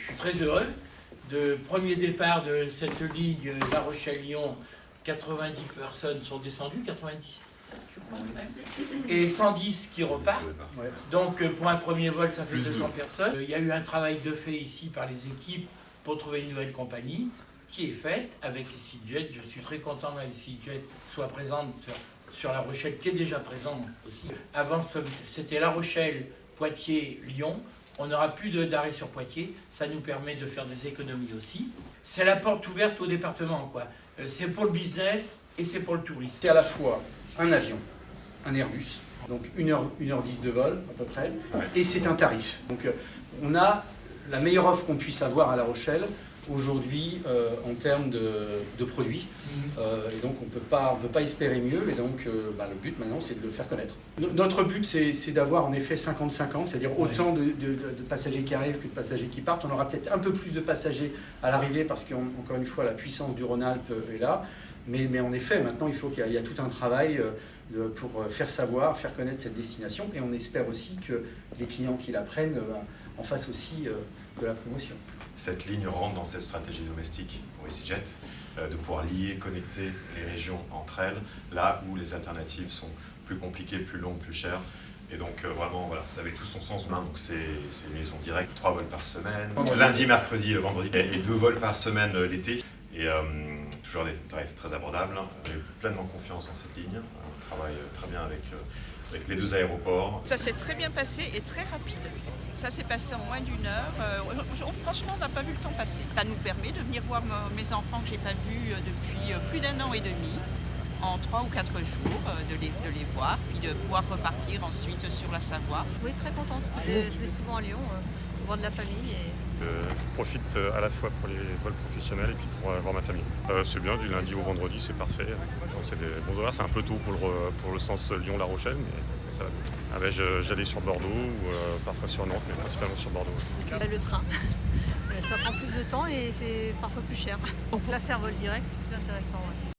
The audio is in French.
Je suis très heureux. De premier départ de cette ligne La Rochelle-Lyon, 90 personnes sont descendues, 90 je crois même, et 110 qui repartent. Donc pour un premier vol, ça fait 200 personnes. Il y a eu un travail de fait ici par les équipes pour trouver une nouvelle compagnie qui est faite avec EasyJet. Je suis très content que EasyJet soit présente sur La Rochelle, qui est déjà présente aussi. Avant, c'était La Rochelle, Poitiers, Lyon. On n'aura plus d'arrêt sur Poitiers, ça nous permet de faire des économies aussi. C'est la porte ouverte au département, quoi. C'est pour le business et c'est pour le tourisme. C'est à la fois un avion, un Airbus, donc 1h10 de vol à peu près, et c'est un tarif. Donc on a la meilleure offre qu'on puisse avoir à La Rochelle aujourd'hui en termes de produits. Et donc on peut pas espérer mieux, et donc le but maintenant c'est de le faire connaître. Notre but c'est d'avoir en effet 50-50, c'est-à-dire autant de passagers qui arrivent que de passagers qui partent. On aura peut-être un peu plus de passagers à l'arrivée parce qu'encore une fois la puissance du Rhône-Alpes est là, mais en effet maintenant il faut qu'il y a tout un travail pour faire savoir, faire connaître cette destination, et on espère aussi que les clients qui la prennent en fassent aussi de la promotion. Cette ligne rentre dans cette stratégie domestique pour EasyJet, de pouvoir lier, connecter les régions entre elles, là où les alternatives sont plus compliquées, plus longues, plus chères. Et donc vraiment, voilà, ça avait tout son sens. Donc c'est une liaison directe, 3 vols par semaine, lundi, mercredi, vendredi, et 2 vols par semaine l'été. Et toujours des tarifs très abordables. J'ai pleinement confiance en cette ligne. On travaille très bien avec les 2 aéroports. Ça s'est très bien passé et très rapide. Ça s'est passé en moins d'1 heure. Franchement, on n'a pas vu le temps passer. Ça nous permet de venir voir mes enfants que je n'ai pas vus depuis plus d'1 an et demi, en 3 ou 4 jours, de les voir, puis de pouvoir repartir ensuite sur la Savoie. Oui, très contente. Je vais souvent à Lyon, voir de la famille. Je profite à la fois pour les vols professionnels et puis pour voir ma famille. C'est bien, du lundi au vendredi, c'est parfait. C'est des bons horaires, c'est un peu tôt pour le sens Lyon-La Rochelle, mais ça va. J'allais sur Bordeaux ou parfois sur Nantes, mais principalement sur Bordeaux. Le train, ça prend plus de temps et c'est parfois plus cher. Donc là, c'est un vol direct, c'est plus intéressant. Ouais.